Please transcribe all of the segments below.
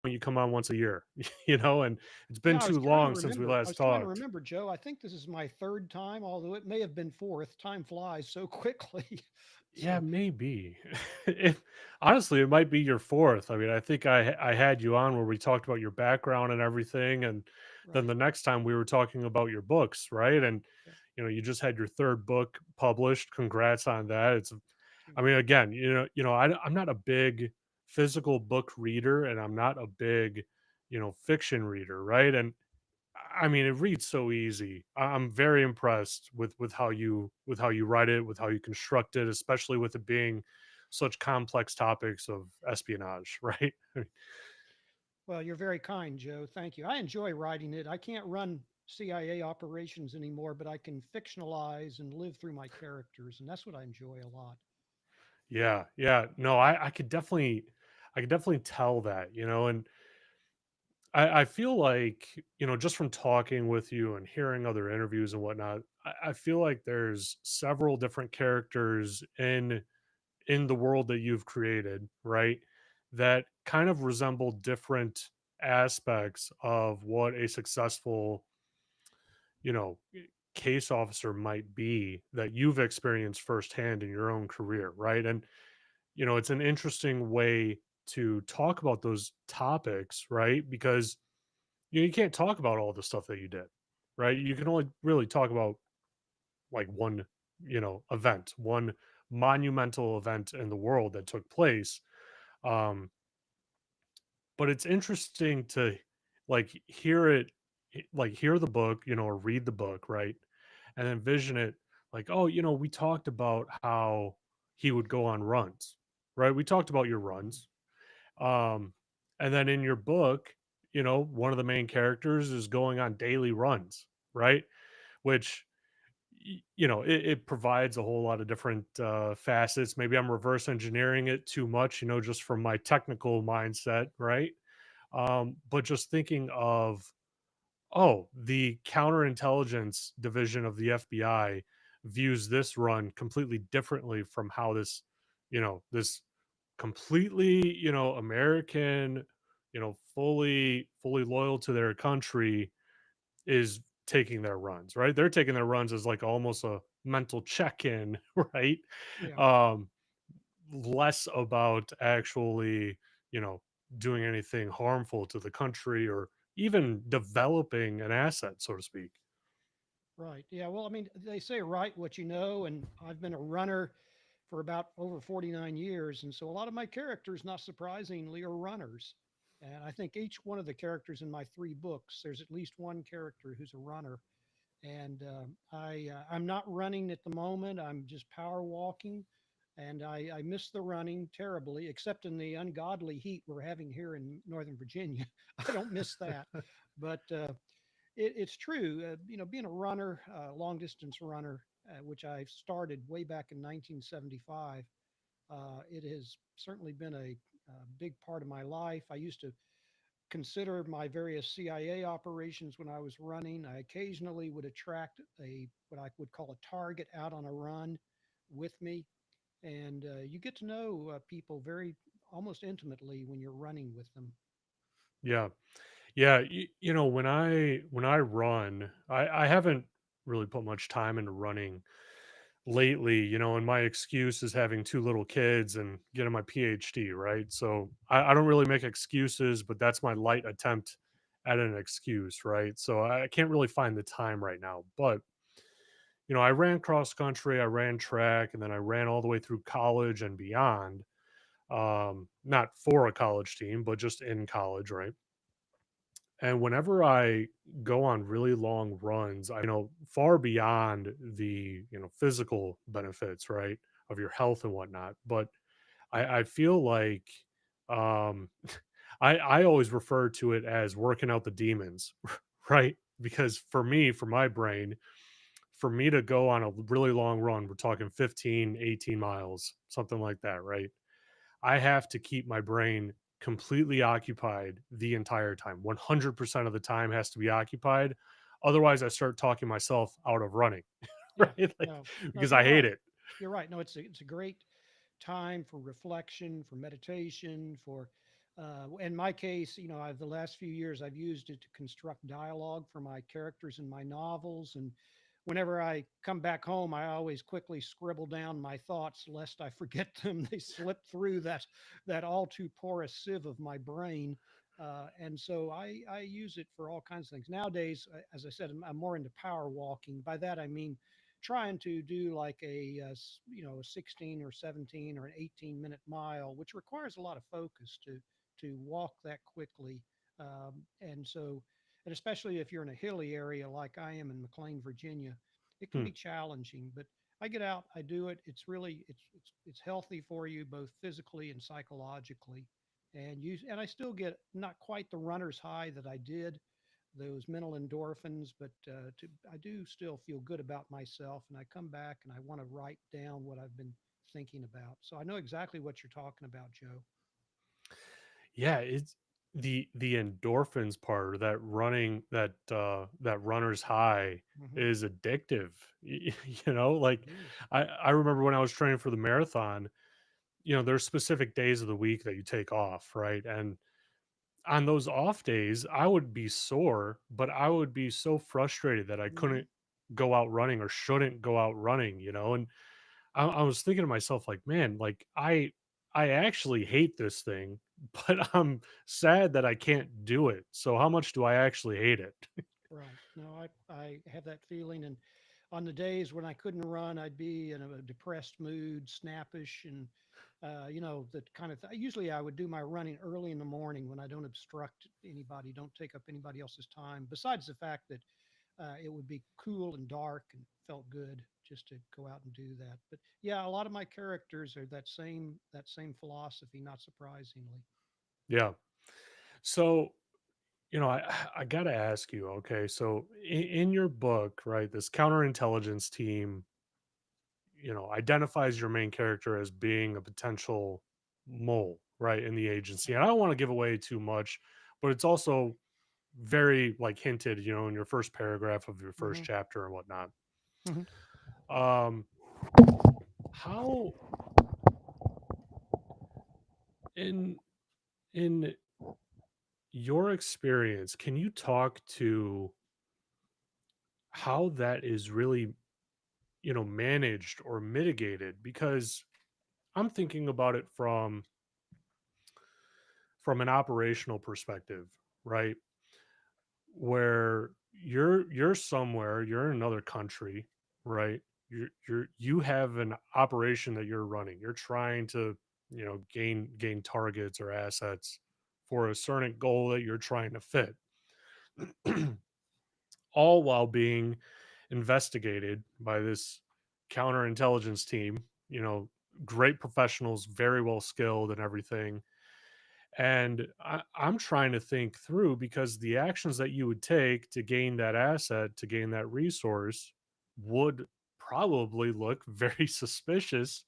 you come on once a year, you know, and it's been Yeah, too long since we I last was trying to talked. remember, Joe. I think this is my third time, although it may have been fourth. Time flies so quickly. Yeah, So, maybe. If honestly, it might be your fourth. I mean, I think I had you on where we talked about your background and everything, and then right. the next time we were talking about your books, right? And Yeah. you just had your third book published. Congrats on that. I Thank mean, again, I'm not a big physical book reader, and I'm not a big, fiction reader, right? And I mean, it reads so easy. I'm very impressed with how you write it, with how you construct it, especially with it being such complex topics of espionage, right? Well, you're very kind, Joe. Thank you. I enjoy writing it. I can't run CIA operations anymore, but I can fictionalize and live through my characters, and that's what I enjoy a lot. Yeah, yeah. No, I could definitely tell that, and I feel like, just from talking with you and hearing other interviews and whatnot, I feel like there's several different characters in the world that you've created, right? That kind of resemble different aspects of what a successful, you know, case officer might be that you've experienced firsthand in your own career, right? And it's an interesting way to talk about those topics, right? Because you can't talk about all the stuff that you did, right? You can only really talk about like one, event, one monumental event in the world that took place. Um, but it's interesting to like hear it, like hear the book, or read the book, right? And then vision it like, oh, we talked about how he would go on runs, right? We talked about your runs. Um, and then in your book, one of the main characters is going on daily runs, right? Which it provides a whole lot of different facets. Maybe I'm reverse engineering it too much, just from my technical mindset, right? But just thinking of, oh, the counterintelligence division of the FBI views this run completely differently from how this completely, American, fully loyal to their country is taking their runs, right? They're taking their runs as like almost a mental check-in, right? Yeah. Um, Less about actually, you know, doing anything harmful to the country or even developing an asset, so to speak. Right. Yeah. Well, I mean, they say write what you know, and I've been a runner for about over 49 years. And so a lot of my characters, not surprisingly, are runners. And I think each one of the characters in my three books, there's at least one character who's a runner. And I'm not running at the moment. I'm just power walking, and I miss the running terribly, except in the ungodly heat we're having here in Northern Virginia. I don't miss that, but it's true. Being a runner, long distance runner, which I started way back in 1975, it has certainly been a big part of my life. I used to consider my various CIA operations when I was running. I occasionally would attract a what I would call a target out on a run with me, and you get to know people very almost intimately when you're running with them. Yeah. Yeah, when I run, I haven't really put much time into running lately, and my excuse is having two little kids and getting my PhD, right? So I don't really make excuses, but that's my light attempt at an excuse, right? So I can't really find the time right now. But I ran cross country, I ran track, and then I ran all the way through college and beyond. Not for a college team, but just in college, right? And whenever I go on really long runs, far beyond the, physical benefits, right, of your health and whatnot. But I feel like um, I always refer to it as working out the demons, right? Because for my brain, for me to go on a really long run, we're talking 15, 18 miles, something like that, right? I have to keep my brain completely occupied the entire time. 100% of the time has to be occupied. Otherwise, I start talking myself out of running, Yeah, right? Like, no, no, because you're I hate right. it. You're right. No, it's a great time for reflection, for meditation, for In my case, I've the last few years I've used it to construct dialogue for my characters in my novels, and whenever I come back home, I always quickly scribble down my thoughts lest I forget them. They slip through that all too porous sieve of my brain. And so I use it for all kinds of things. Nowadays, as I said, I'm more into power walking. By that I mean trying to do like a 16 or 17 or an 18-minute mile, which requires a lot of focus to walk that quickly. And so, and especially if you're in a hilly area like I am in McLean, Virginia, it can Hmm. be challenging. But I get out, I do it. It's really it's healthy for you both physically and psychologically. And I still get not quite the runner's high that I did, those mental endorphins, but I do still feel good about myself. And I come back and I want to write down what I've been thinking about. So I know exactly what you're talking about, Joe. Yeah, it's the endorphins part, or that running, that runner's high Hmm. is addictive. You know, like It is. I remember when I was training for the marathon, there's specific days of the week that you take off, right? And on those off days, I would be sore, but I would be so frustrated that I Hmm. couldn't go out running or shouldn't go out running, and I was thinking to myself, like, man, like I actually hate this thing, but I'm sad that I can't do it. So how much do I actually hate it? Right. No, I have that feeling. And on the days when I couldn't run, I'd be in a depressed mood, snappish, and that kind of usually I would do my running early in the morning when I don't obstruct anybody, don't take up anybody else's time. Besides the fact that it would be cool and dark and felt good just to go out and do that. But yeah, a lot of my characters are that same philosophy, not surprisingly. Yeah. So, I got to ask you, okay, so in your book, right, this counterintelligence team, identifies your main character as being a potential mole, right, in the agency. And I don't want to give away too much, but it's also very like hinted, in your first paragraph of your first Hmm. chapter and whatnot. Hmm. Um, how in in your experience, can you talk to how that is really, managed or mitigated? Because I'm thinking about it from an operational perspective, right? Where you're somewhere, you're in another country, right? You have an operation that you're running. You're trying to, gain targets or assets for a certain goal that you're trying to fit, all while being investigated by this counterintelligence team, you know, great professionals, very well skilled and everything. And I'm trying to think through, because the actions that you would take to gain that asset, to gain that resource, would probably look very suspicious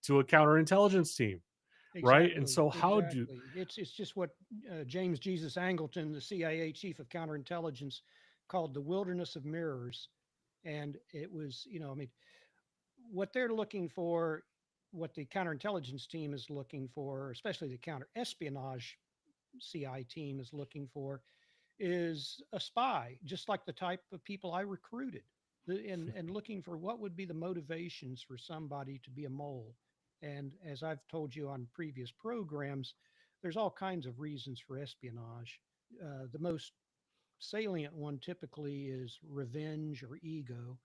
to a counterintelligence team, right? And Exactly, so, how do, exactly. It's just what James Jesus Angleton, the CIA chief of counterintelligence, called the wilderness of mirrors. And it was, I mean, what they're looking for, what the counterintelligence team is looking for, especially the counter espionage CI team is looking for, is a spy, just like the type of people I recruited, and looking for what would be the motivations for somebody to be a mole. And as I've told you on previous programs, there's all kinds of reasons for espionage. The most salient one typically is revenge or ego.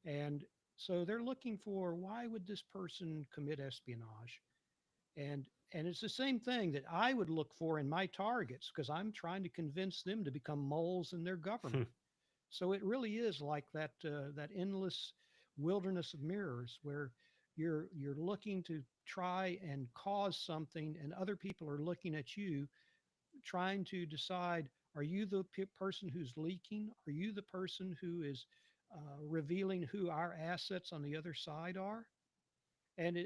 And so they're looking for why would this person commit espionage? And it's the same thing that I would look for in my targets because I'm trying to convince them to become moles in their government. So it really is like that endless wilderness of mirrors where you're looking to try and cause something, and other people are looking at you, trying to decide: are you the person who's leaking? Are you the person who is revealing who our assets on the other side are? And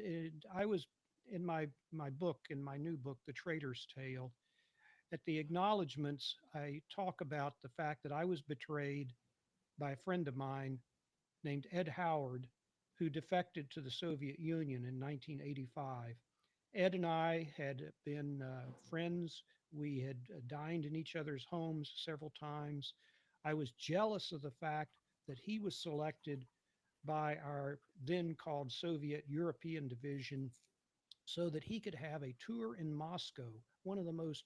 I was in my book, in my new book, The Traitor's Tale. At the acknowledgments, I talk about the fact that I was betrayed by a friend of mine named Ed Howard, who defected to the Soviet Union in 1985. Ed and I had been friends. We had dined in each other's homes several times. I was jealous of the fact that he was selected by our then called Soviet European Division so that he could have a tour in Moscow, one of the most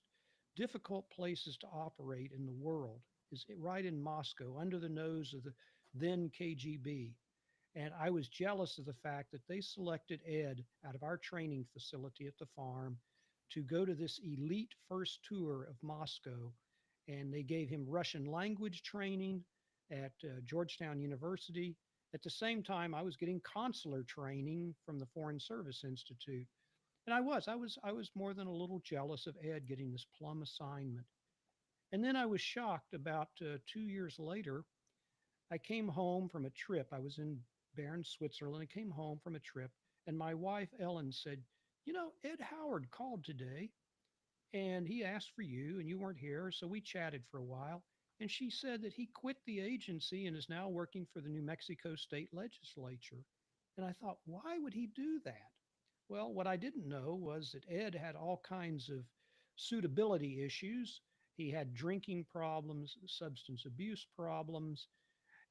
difficult places to operate in the world, is right in Moscow, under the nose of the then KGB. And I was jealous of the fact that they selected Ed out of our training facility at the farm to go to this elite first tour of Moscow. And they gave him Russian language training at Georgetown University. At the same time, I was getting consular training from the Foreign Service Institute. And I was more than a little jealous of Ed getting this plum assignment. And then I was shocked about 2 years later. I came home from a trip. I was in Bern, Switzerland. I came home from a trip, and my wife, Ellen, said, "You know, Ed Howard called today and he asked for you, and you weren't here. So we chatted for a while. And she said that he quit the agency and is now working for the New Mexico state legislature." And I thought, why would he do that? Well, what I didn't know was that Ed had all kinds of suitability issues. He had drinking problems, substance abuse problems,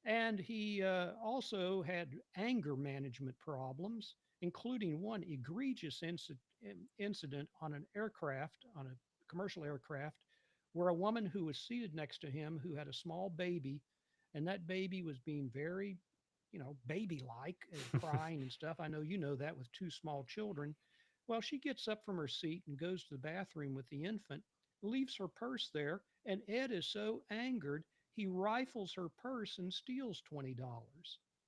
and he also had anger management problems, including one egregious incident on an aircraft, on a commercial aircraft, where a woman who was seated next to him who had a small baby, and that baby was being very, baby like and crying and stuff. I know you know that with two small children. Well, she gets up from her seat and goes to the bathroom with the infant, leaves her purse there, and Ed is so angered he rifles her purse and steals $20.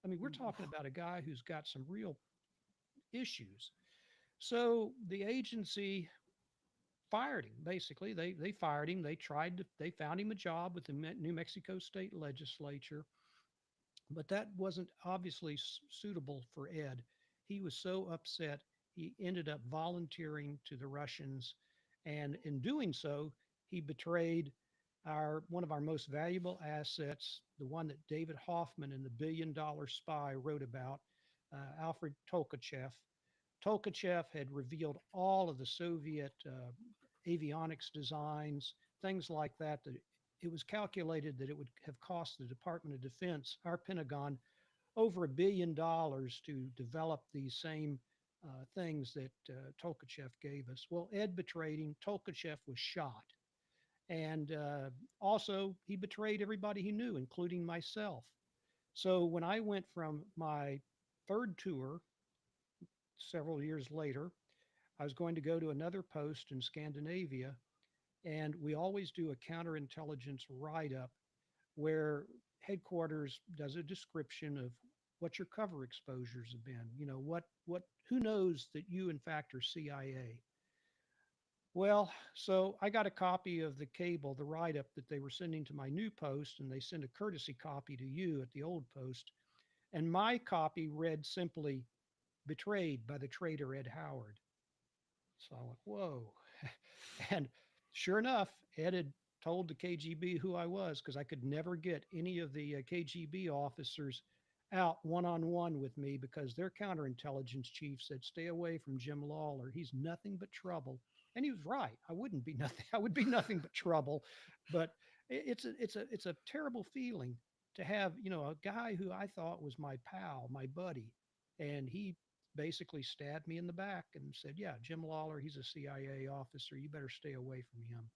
I mean, we're talking about a guy who's got some real issues. So the agency fired him. Basically, they fired him. They found him a job with the New Mexico State Legislature, but that wasn't obviously suitable for Ed. He was so upset, he ended up volunteering to the Russians. And in doing so, he betrayed our one of our most valuable assets, the one that David Hoffman in The $1 Billion Spy wrote about, Alfred Tolkachev. Tolkachev had revealed all of the Soviet avionics designs, things like that, that it was calculated that it would have cost the Department of Defense, our Pentagon, over $1 billion to develop these same things that Tolkachev gave us. Well, Ed betrayed him. Tolkachev was shot. And also, he betrayed everybody he knew, including myself. So when I went from my third tour several years later, I was going to go to another post in Scandinavia, and we always do a counterintelligence write up where headquarters does a description of what your cover exposures have been. Who knows that you in fact are CIA. Well, so I got a copy of the cable, the write up that they were sending to my new post, and they sent a courtesy copy to you at the old post. And my copy read simply, "Betrayed by the traitor Ed Howard." So I went, whoa. And sure enough, Ed had told the KGB who I was because I could never get any of the KGB officers out one on one with me because their counterintelligence chief said, "Stay away from Jim Lawler. He's nothing but trouble." And he was right. I wouldn't be nothing. I would be nothing but trouble. But it's a terrible feeling to have a guy who I thought was my pal, my buddy, and he basically stabbed me in the back and said, "Yeah, Jim Lawler, he's a CIA officer. You better stay away from him."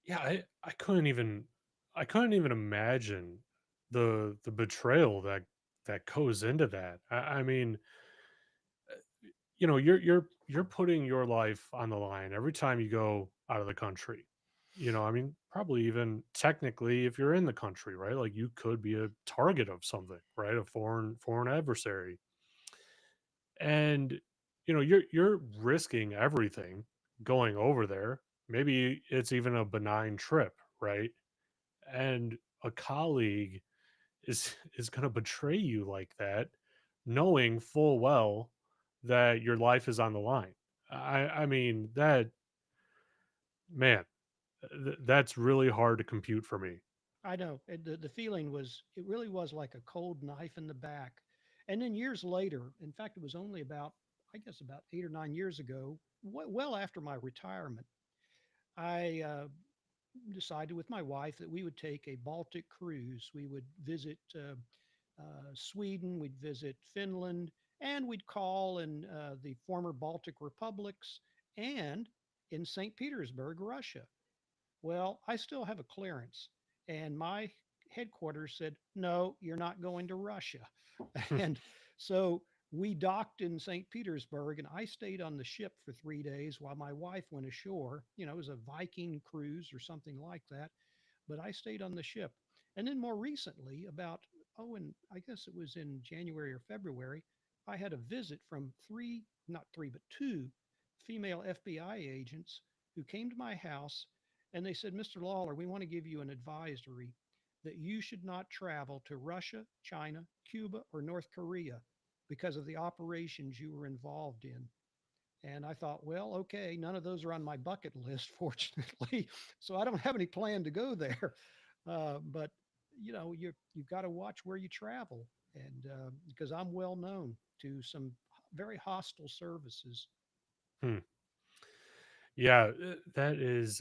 Yeah, I couldn't even imagine the betrayal that goes into that. I mean, you're putting your life on the line every time you go out of the country. I mean, probably even technically if you're in the country, right? Like you could be a target of something, right? A foreign adversary. And you're risking everything going over there. Maybe it's even a benign trip, right? And a colleague is going to betray you like that, knowing full well that your life is on the line. I mean that, man, that's really hard to compute for me. I know the feeling was, it really was like a cold knife in the back. And then years later, in fact, it was only about I guess about 8 or 9 years ago, well after my retirement, I decided with my wife that we would take a Baltic cruise. We would visit Sweden, we'd visit Finland, and we'd call in the former Baltic republics and in St. Petersburg, Russia. Well, I still have a clearance, and my headquarters said, no, you're not going to Russia. And so we docked in St. Petersburg, and I stayed on the ship for 3 days while my wife went ashore. It was a Viking cruise or something like that, but I stayed on the ship. And then more recently, and I guess it was in January or February, I had a visit from three, not three, but two female FBI agents who came to my house and they said, Mr. Lawler, we want to give you an advisory that you should not travel to Russia, China, Cuba, or North Korea because of the operations you were involved in. And I thought, well, okay, none of those are on my bucket list, fortunately. So I don't have any plan to go there. But you've got to watch where you travel, and because I'm well known to some very hostile services. Hmm. Yeah, that is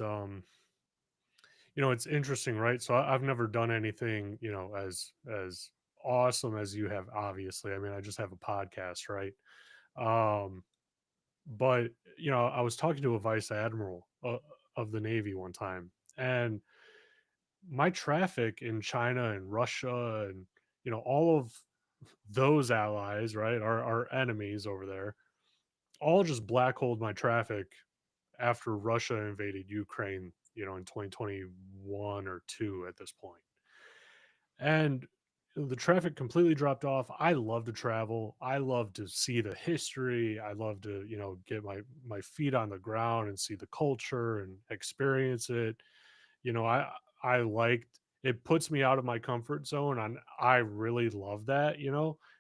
it's interesting, right? So I've never done anything, as awesome as you have, obviously. I mean, I just have a podcast, right? Um but I was talking to a vice admiral of the Navy one time, and my traffic in China and Russia and all of those allies, right, our enemies over there, all just black holed my traffic after Russia invaded Ukraine, in 2021 or 2 at this point. And the traffic completely dropped off. I love to travel. I love to see the history. I love to, get my feet on the ground and see the culture and experience it. I liked it puts me out of my comfort zone, and I really love that,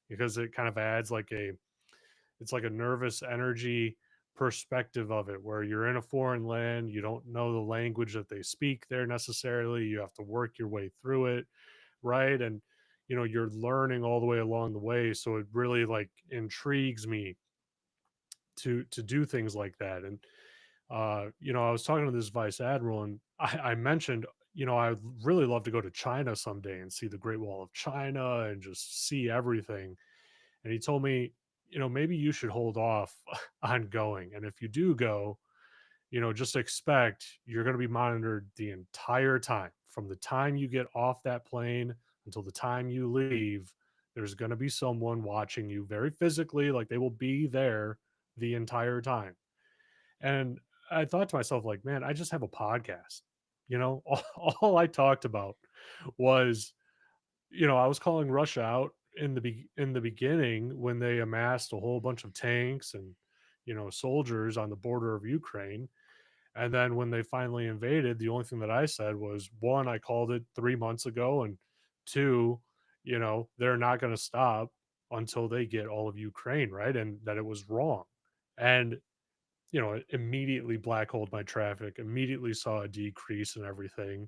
because it kind of adds like it's like a nervous energy perspective of it, where you're in a foreign land, you don't know the language that they speak there necessarily, you have to work your way through it, right? And you're learning all the way along the way, so it really like intrigues me to do things like that. And I was talking to this vice admiral, and I mentioned, I'd really love to go to China someday and see the Great Wall of China and just see everything. And he told me, maybe you should hold off on going. And if you do go, just expect you're going to be monitored the entire time. From the time you get off that plane until the time you leave, there's going to be someone watching you very physically, like they will be there the entire time. And I thought to myself, like, man, I just have a podcast. All I talked about was, I was calling Russia out in the beginning when they amassed a whole bunch of tanks and soldiers on the border of Ukraine. And then when they finally invaded, the only thing that I said was, one, I called it 3 months ago, and two, they're not going to stop until they get all of Ukraine, right? And that it was wrong. And it immediately black holed my traffic, immediately saw a decrease in everything.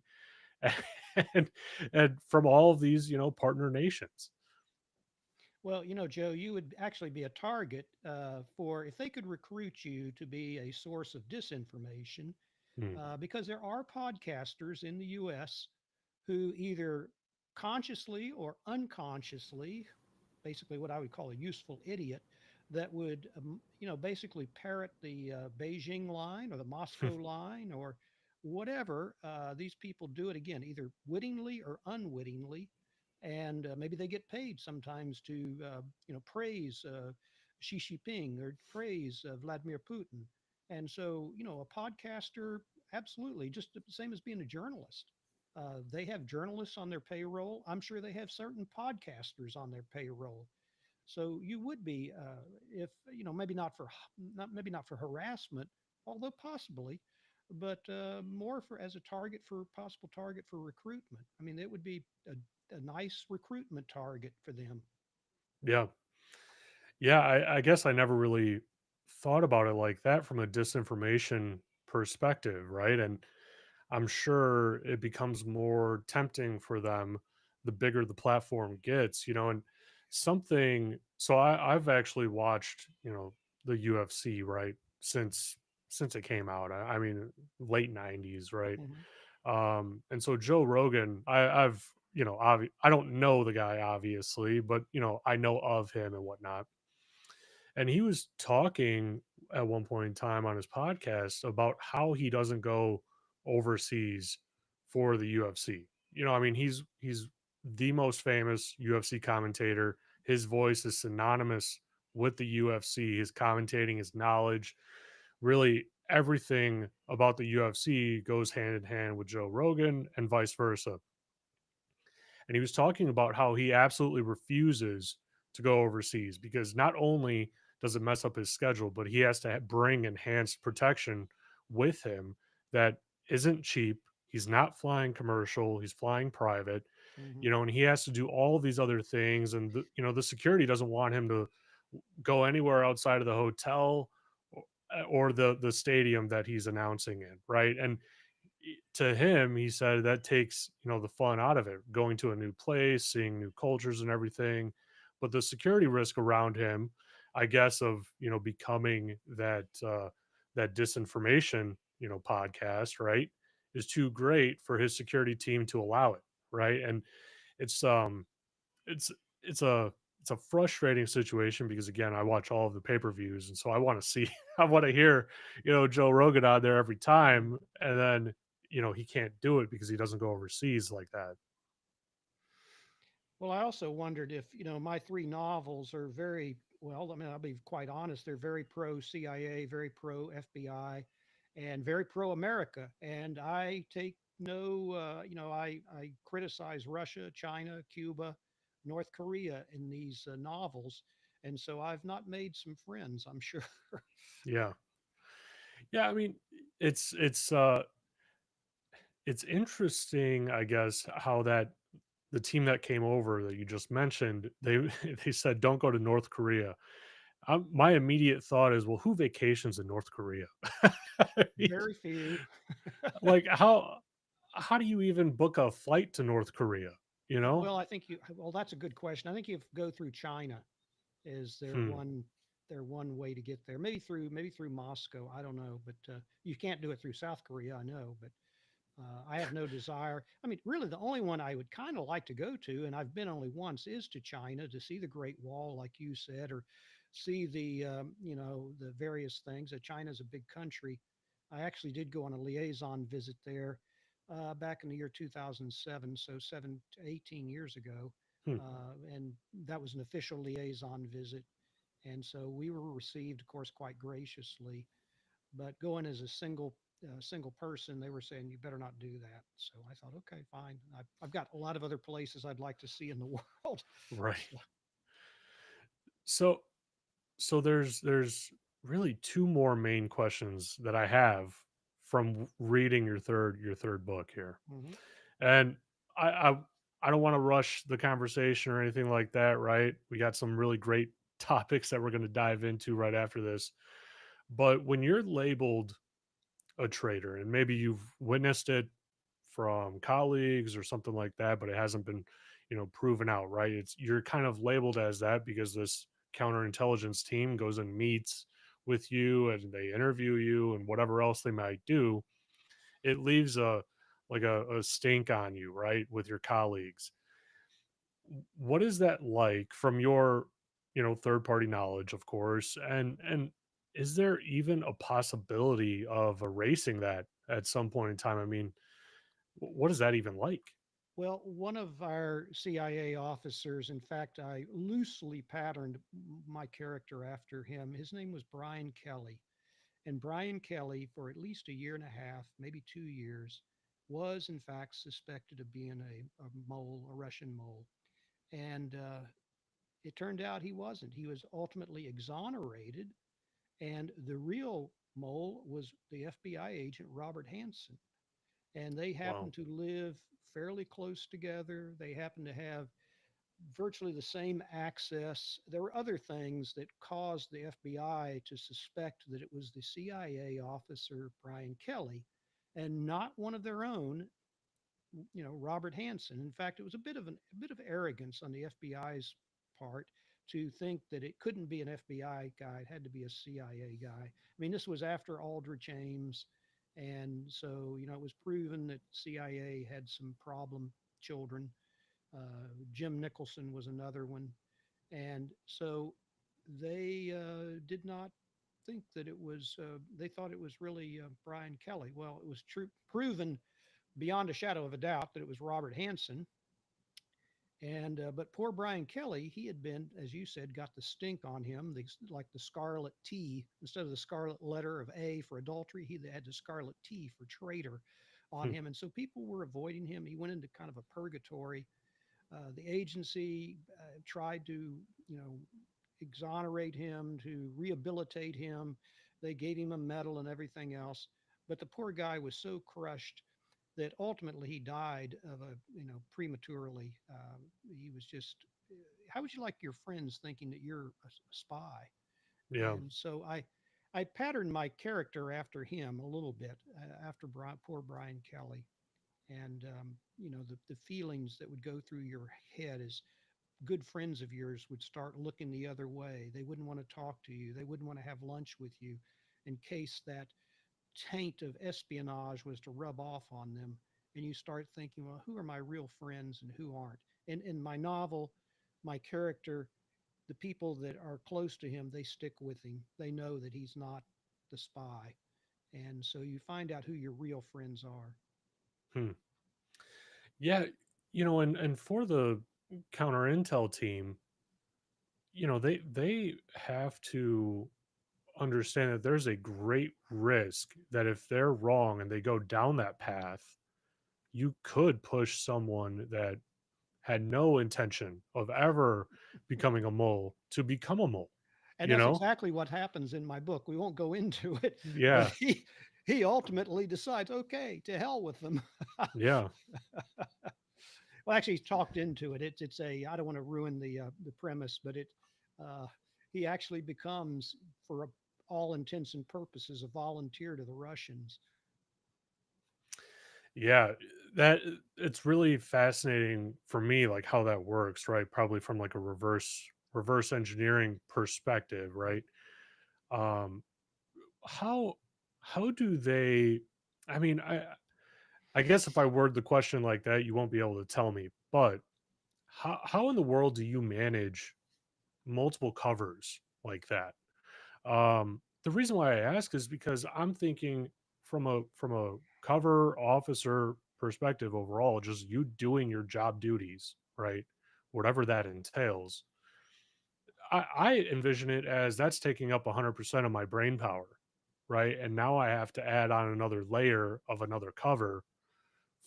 and and from all of these, partner nations. Well, Joe, you would actually be a target for if they could recruit you to be a source of disinformation, Hmm. because there are podcasters in the U.S. who either consciously or unconsciously, basically what I would call a useful idiot, that would, basically parrot the Beijing line or the Moscow line or whatever. These people do it again, either wittingly or unwittingly, and maybe they get paid sometimes to, praise Xi Jinping or praise Vladimir Putin. And so, a podcaster, absolutely, just the same as being a journalist. They have journalists on their payroll. I'm sure they have certain podcasters on their payroll. So you would be, if maybe not for harassment, although possibly, but more for as a target for possible target for recruitment. I mean, it would be a nice recruitment target for them. Yeah. Yeah. I guess I never really thought about it like that from a disinformation perspective, right? And I'm sure it becomes more tempting for them the bigger the platform gets, and something. So I've actually watched, the UFC, right? Since it came out. I mean, late '90s, right? Hmm. And so Joe Rogan, I've I don't know the guy obviously, but I know of him and whatnot. And he was talking at one point in time on his podcast about how he doesn't go overseas for the UFC. I mean, he's the most famous UFC commentator. His voice is synonymous with the UFC. His commentating, his knowledge, really everything about the UFC goes hand in hand with Joe Rogan and vice versa. And he was talking about how he absolutely refuses to go overseas because not only does it mess up his schedule, but he has to bring enhanced protection with him that isn't cheap. He's not flying commercial, he's flying private, Hmm. and he has to do all of these other things. And the security doesn't want him to go anywhere outside of the hotel or the stadium that he's announcing in, right? And to him, he said that takes the fun out of it, going to a new place, seeing new cultures and everything. But the security risk around him, I guess, of becoming that disinformation podcast, right, is too great for his security team to allow it, right? And it's it's it's a it's a frustrating situation because again, I watch all of the pay-per-views and so I want to see I want to hear, Joe Rogan on there every time and then, he can't do it because he doesn't go overseas like that. Well, I also wondered if, my three novels are very, well, I mean, I'll be quite honest, they're very pro CIA, very pro FBI, and very pro America. And I take no, I criticize Russia, China, Cuba, North Korea in these novels. And so I've not made some friends, I'm sure. Yeah. Yeah, I mean, it's it's interesting, I guess, how that the team that came over that you just mentioned, they they said don't go to North Korea. My immediate thought is, well, who vacations in North Korea? I mean, Very few. like how do you even book a flight to North Korea? You know? Well, I think well, that's a good question. I think you go through China is Hmm. their one way to get there. Maybe through Moscow. I don't know, but you can't do it through South Korea. I know, but I have no desire. I mean, really, the only one I would kind of like to go to, and I've been only once, is to China to see the Great Wall, like you said, or see the various things. China's a big country. I actually did go on a liaison visit there back in the year 2007, so 18 years ago, Hmm. and that was an official liaison visit. And so we were received, of course, quite graciously. But going as a single person, they were saying you better not do that. So I thought, okay, fine. I've got a lot of other places I'd like to see in the world. Right. So, So there's really two more main questions that I have from reading your third book here. mhm. And I I, I don't want to rush the conversation or anything like that, right? We got some really great topics that we're going to dive into right after this. But when you're labeled a traitor and maybe you've witnessed it from colleagues or something like that, but it hasn't been, proven out, right? It's you're kind of labeled as that because this counterintelligence team goes and meets with you and they interview you and whatever else they might do. It leaves a stink on you, right, with your colleagues. What is that like from your, third party knowledge, of course, and is there even a possibility of erasing that at some point in time? I mean, what is that even like? Well, one of our CIA officers, in fact, I loosely patterned my character after him. His name was Brian Kelly. And Brian Kelly, for at least a year and a half, maybe 2 years, was in fact suspected of being a mole, a Russian mole. And it turned out he wasn't. He was ultimately exonerated. And the real mole was the FBI agent, Robert Hansen. And they Wow. happened to live fairly close together. They happened to have virtually the same access. There were other things that caused the FBI to suspect that it was the CIA officer, Brian Kelly, and not one of their own, Robert Hansen. In fact, it was a bit of arrogance on the FBI's part to think that it couldn't be an FBI guy. It had to be a CIA guy. I mean, this was after Aldrich Ames. And so, it was proven that CIA had some problem children. Jim Nicholson was another one. And so they did not think that it was, they thought it was really Brian Kelly. Well, it was proven beyond a shadow of a doubt that it was Robert Hansen. And but poor Brian Kelly, he had been, as you said, got the stink on him, like the scarlet T instead of the scarlet letter of A for adultery. He had the scarlet T for traitor on Hmm. him, and so people were avoiding him. He went into kind of a purgatory. The agency tried to, you know, exonerate him, to rehabilitate him. They gave him a medal and everything else, but the poor guy was so crushed that ultimately he died of a, prematurely. He was just, how would you like your friends thinking that you're a spy? Yeah. And so I patterned my character after him a little bit, after poor Brian Kelly. And, the feelings that would go through your head as good friends of yours would start looking the other way. They wouldn't want to talk to you. They wouldn't want to have lunch with you in case that taint of espionage was to rub off on them. And you start thinking, well, who are my real friends and who aren't? And in my novel, my character, the people that are close to him, they stick with him. They know that he's not the spy. And so you find out who your real friends are. Hmm. Yeah. And for the counter intel team, they have to understand that there's a great risk that if they're wrong and they go down that path, you could push someone that had no intention of ever becoming a mole to become a mole, And you that's know? exactly what happens in my book. We won't go into it, but Yeah. he ultimately decides, okay, to hell with them. Yeah. Well, actually, he's talked into it. It's a, I don't want to ruin the premise, but uh, he actually becomes, for all intents and purposes, a volunteer to the Russians. Yeah. That it's really fascinating for me, like how that works, right? Probably from like a reverse engineering perspective, Right. right? Um, how how do they I mean, I guess if I word the question like that, you won't be able to tell me, but how in the world do you manage multiple covers like that? The reason why I ask is because I'm thinking from a cover officer perspective overall, just you doing your job duties, right? Whatever that entails. I envision it as that's taking up 100% of my brain power, right? And now I have to add on another layer of another cover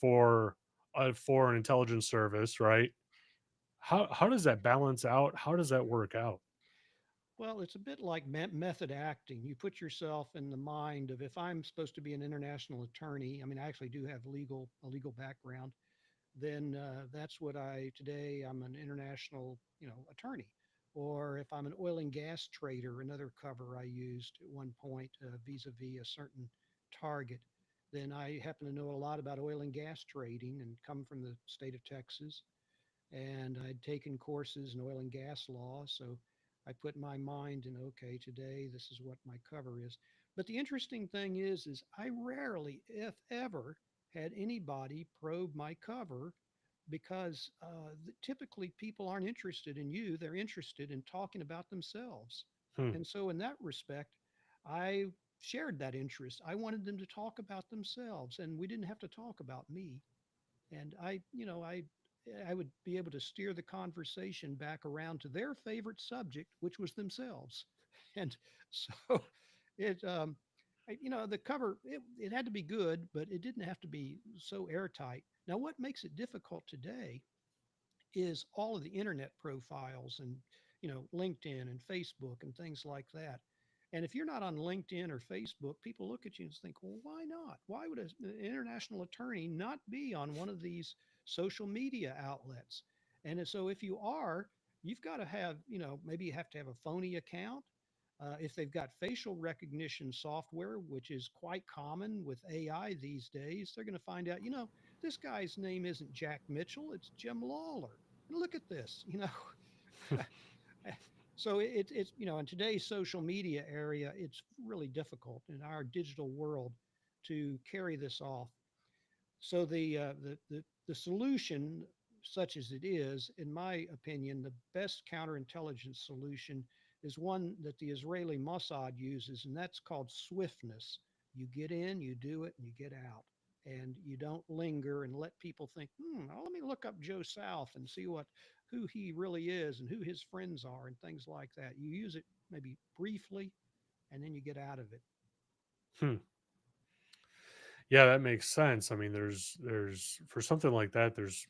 for a foreign intelligence service, right? How does that balance out? How does that work out? Well, it's a bit like method acting. You put yourself in the mind of, if I'm supposed to be an international attorney. I mean, I actually do have a legal background. Then that's what I today. I'm an international, attorney. Or if I'm an oil and gas trader, another cover I used at one point, vis-a-vis a certain target. Then I happen to know a lot about oil and gas trading and come from the state of Texas, and I'd taken courses in oil and gas law. So I put my mind in, okay, today this is what my cover is. But the interesting thing is I rarely, if ever, had anybody probe my cover, because typically people aren't interested in you; they're interested in talking about themselves. Hmm. And so, in that respect, I shared that interest. I wanted them to talk about themselves, and we didn't have to talk about me. And I would be able to steer the conversation back around to their favorite subject, which was themselves. And so it the cover, it had to be good, but it didn't have to be so airtight. Now, what makes it difficult today is all of the internet profiles and, LinkedIn and Facebook and things like that. And if you're not on LinkedIn or Facebook, people look at you and think, well, why not? Why would an international attorney not be on one of these social media outlets? And so if you are, you've got to have, maybe you have to have a phony account. If they've got facial recognition software, which is quite common with AI these days, they're going to find out, this guy's name isn't Jack Mitchell, it's Jim Lawler. And look at this. So it's in today's social media area, it's really difficult in our digital world to carry this off. So the solution, such as it is, in my opinion, the best counterintelligence solution is one that the Israeli Mossad uses, and that's called swiftness. You get in, you do it, and you get out. And you don't linger and let people think, let me look up Joe South and see who he really is and who his friends are and things like that. You use it maybe briefly, and then you get out of it. Hmm. Yeah, that makes sense. I mean, there's for something like that, there's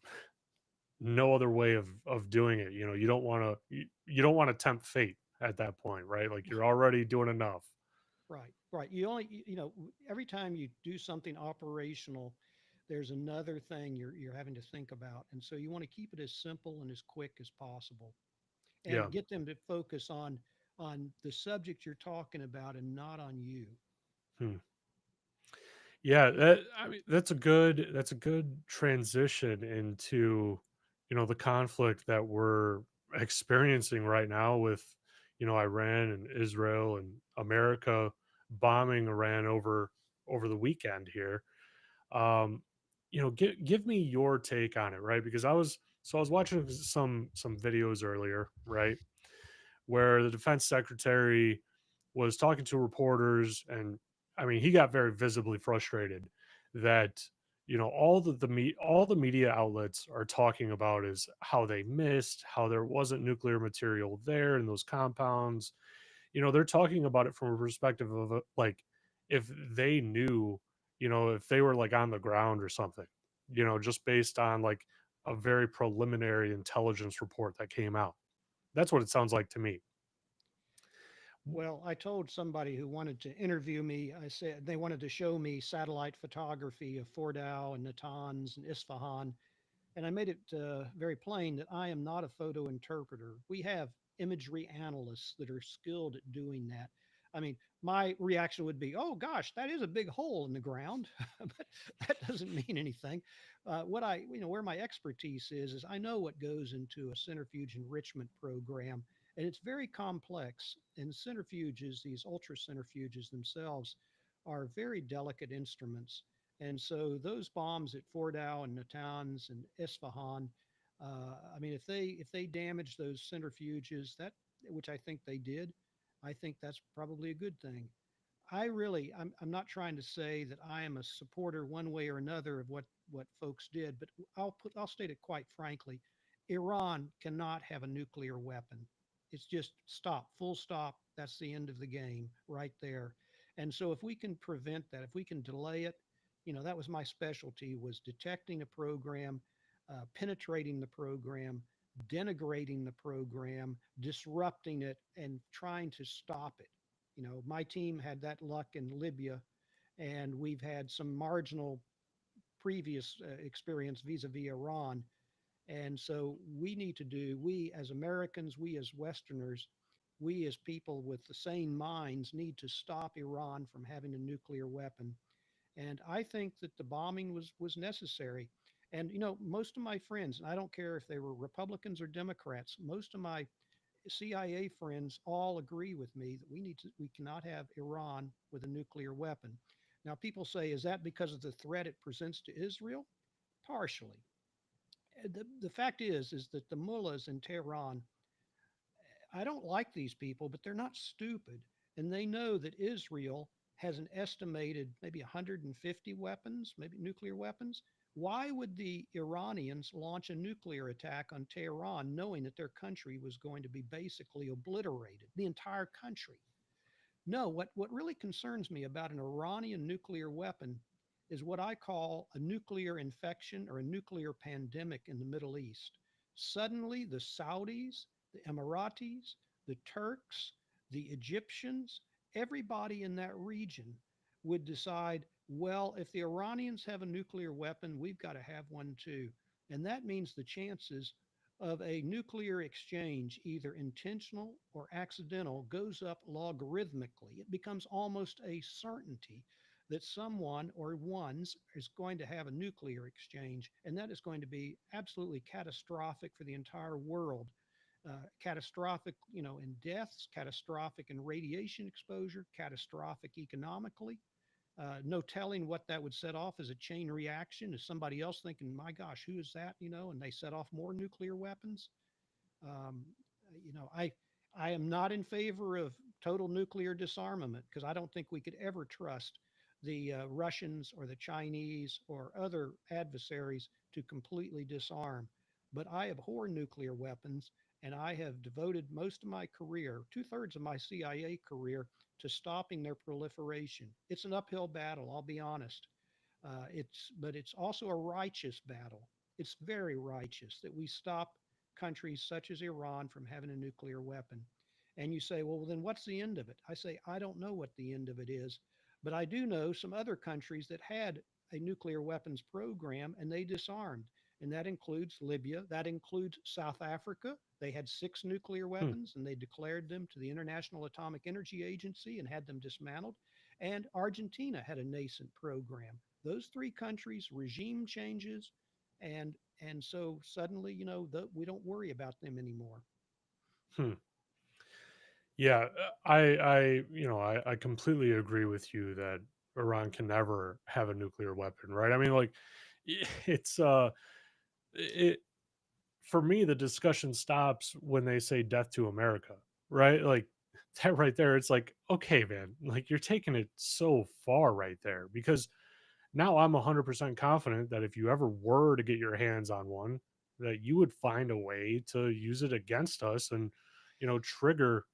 no other way of doing it. You know, you don't want to tempt fate at that point, right? Like you're already doing enough. Right, right. You only, every time you do something operational, there's another thing you're having to think about, and so you want to keep it as simple and as quick as possible, Yeah. and get them to focus on the subject you're talking about and not on you. Hmm. Yeah, I mean that's a good transition into the conflict that we're experiencing right now with Iran and Israel and America bombing Iran over the weekend here. Um, give me your take on it, right? Because I was watching some videos earlier, right, where the defense secretary was talking to reporters, and I mean he got very visibly frustrated that all the media outlets are talking about is how they missed, how there wasn't nuclear material there in those compounds. They're talking about it from a perspective of like if they knew, if they were like on the ground or something, just based on like a very preliminary intelligence report that came out. That's what it sounds like to me. Well, I told somebody who wanted to interview me, I said they wanted to show me satellite photography of Fordow and Natanz and Isfahan. And I made it very plain that I am not a photo interpreter. We have imagery analysts that are skilled at doing that. I mean, my reaction would be, oh gosh, that is a big hole in the ground, but that doesn't mean anything. Where my expertise is I know what goes into a centrifuge enrichment program, and it's very complex. And centrifuges, these ultra centrifuges themselves, are very delicate instruments, and so those bombs at Fordow and Natanz and Isfahan, I mean, if they damage those centrifuges, that which I think they did, I think that's probably a good thing. I'm not trying to say that I am a supporter one way or another of what folks did, but I'll state it quite frankly. Iran cannot have a nuclear weapon. It's just stop, full stop. That's the end of the game right there. And so if we can prevent that, if we can delay it, that was my specialty, was detecting a program, penetrating the program, denigrating the program, disrupting it, and trying to stop it. My team had that luck in Libya, and we've had some marginal previous experience vis-a-vis Iran. And so we as Americans, we as Westerners, we as people with the sane minds need to stop Iran from having a nuclear weapon. And I think that the bombing was necessary. And most of my friends, and I don't care if they were Republicans or Democrats, most of my CIA friends all agree with me that we cannot have Iran with a nuclear weapon. Now, people say, is that because of the threat it presents to Israel? Partially. The fact is that the mullahs in Tehran, I don't like these people, but they're not stupid. And they know that Israel has an estimated maybe 150 weapons, maybe nuclear weapons. Why would the Iranians launch a nuclear attack on Tehran knowing that their country was going to be basically obliterated, the entire country? No, what really concerns me about an Iranian nuclear weapon is what I call a nuclear infection or a nuclear pandemic in the Middle East. Suddenly, the Saudis, the Emiratis, the Turks, the Egyptians, everybody in that region would decide, well, if the Iranians have a nuclear weapon, we've got to have one too. And that means the chances of a nuclear exchange, either intentional or accidental, goes up logarithmically. It becomes almost a certainty that someone or ones is going to have a nuclear exchange, and that is going to be absolutely catastrophic for the entire world. catastrophic, in deaths, catastrophic in radiation exposure, catastrophic economically. No telling what that would set off as a chain reaction. Is somebody else thinking, "My gosh, who is that?" And they set off more nuclear weapons. Um, you know, I am not in favor of total nuclear disarmament because I don't think we could ever trust the Russians or the Chinese or other adversaries to completely disarm. But I abhor nuclear weapons, and I have devoted most of my career, 2/3 of my CIA career, to stopping their proliferation. It's an uphill battle, I'll be honest. But it's also a righteous battle. It's very righteous that we stop countries such as Iran from having a nuclear weapon. And you say, well, then what's the end of it? I say, I don't know what the end of it is, but I do know some other countries that had a nuclear weapons program and they disarmed. And that includes Libya, that includes South Africa. They had 6 nuclear Hmm. weapons and they declared them to the International Atomic Energy Agency and had them dismantled. And Argentina had a nascent program. Those 3 countries, regime changes, and so suddenly, we don't worry about them anymore. Hmm. Yeah, I completely agree with you that Iran can never have a nuclear weapon, right? I mean, like, it's it for me, the discussion stops when they say death to America, right? Like that right there, it's like, okay, man, like you're taking it so far right there because now I'm 100% confident that if you ever were to get your hands on one, that you would find a way to use it against us and, trigger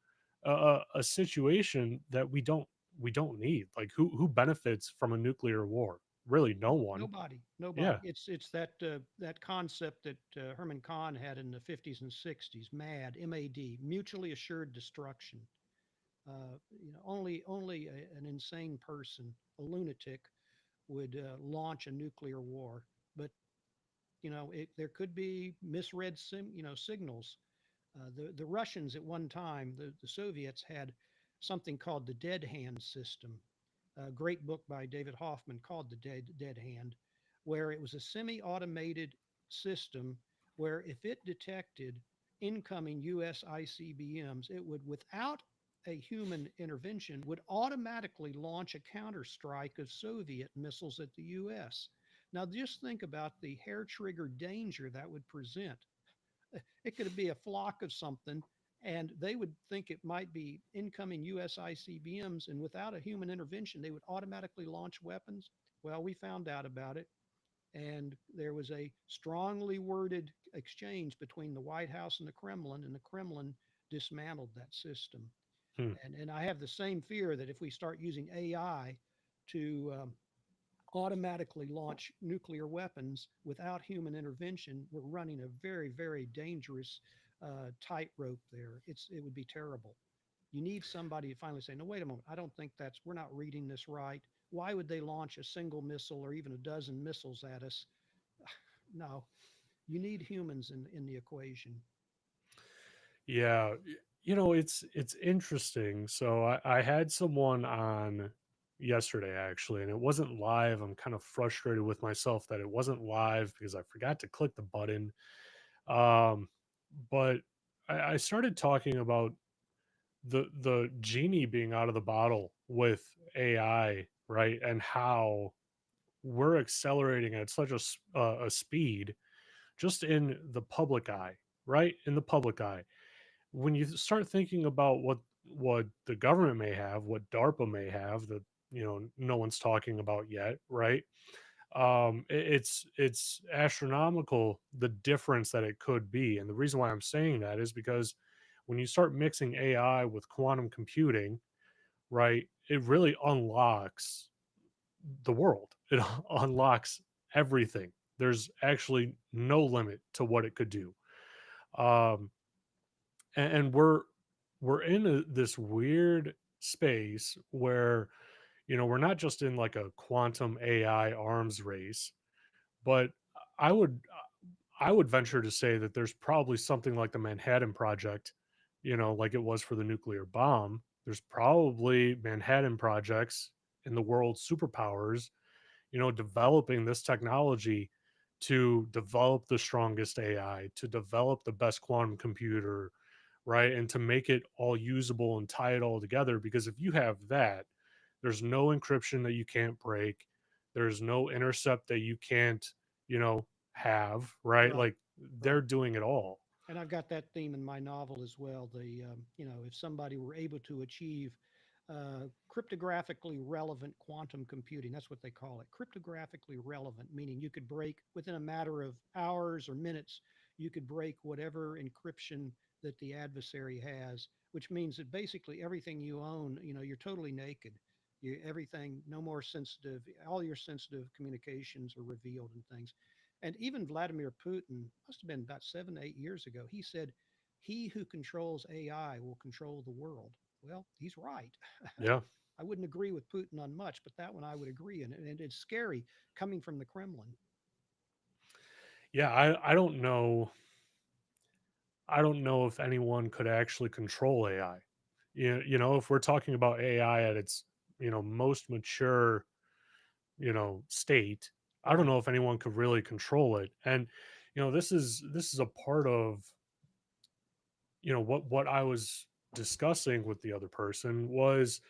a situation that we don't need. Like who benefits from a nuclear war? Really, no one. Nobody, nobody. Yeah. It's that concept that Herman Kahn had in the 50s and 60s. MAD, MAD, mutually assured destruction. Only an insane person, a lunatic, would launch a nuclear war. But there could be misread signals. The Russians at one time, the Soviets had something called the dead hand system. A great book by David Hoffman called The Dead Hand, where it was a semi automated system where if it detected incoming US ICBMs, it would, without a human intervention, would automatically launch a counterstrike of Soviet missiles at the US. Now, just think about the hair trigger danger that would present. It could be a flock of something, and they would think it might be incoming US ICBMs, and without a human intervention, they would automatically launch weapons. Well, we found out about it, and there was a strongly worded exchange between the White House and the Kremlin dismantled that system. Hmm. And I have the same fear that if we start using AI to automatically launch nuclear weapons without human intervention, we're running a very, very dangerous tightrope there. It would be terrible. You need somebody to finally say, no, wait a moment. I don't think we're not reading this right. Why would they launch a single missile or even a dozen missiles at us? No, you need humans in the equation. Yeah, it's interesting. So I had someone on yesterday actually, and it wasn't live. I'm kind of frustrated with myself that it wasn't live because I forgot to click the button. Um, but I started talking about the genie being out of the bottle with AI, right, and how we're accelerating at such a speed just in the public eye, right, in the public eye when you start thinking about what the government may have, what DARPA may have that no one's talking about yet, right? It's astronomical the difference that it could be, and the reason why I'm saying that is because when you start mixing AI with quantum computing, right, it really unlocks the world. It unlocks everything. There's actually no limit to what it could do. Um, and we're in this weird space where we're not just in like a quantum AI arms race, but I would I would venture to say that there's probably something like the Manhattan Project, like it was for the nuclear bomb. There's probably Manhattan projects in the world superpowers, developing this technology to develop the strongest AI, to develop the best quantum computer, right? And to make it all usable and tie it all together. Because if you have that, there's no encryption that you can't break. There's no intercept that you can't, you know, have, right? Right, Like they're right. doing it all. And I've got that theme in my novel as well. If somebody were able to achieve cryptographically relevant quantum computing, that's what they call it, cryptographically relevant, meaning you could break within a matter of hours or minutes, you could break whatever encryption that the adversary has, which means that basically everything you own, you're totally naked. Everything, no more sensitive, all your sensitive communications are revealed and things. And even Vladimir Putin, must have been about 7, 8 years ago, he said, he who controls AI will control the world. Well, he's right. Yeah. I wouldn't agree with Putin on much, but that one I would agree. And it's scary coming from the Kremlin. Yeah. I don't know. I don't know if anyone could actually control AI. If we're talking about AI at its, most mature, state, I don't Right. know if anyone could really control it. And, this is a part of, what I was discussing with the other person was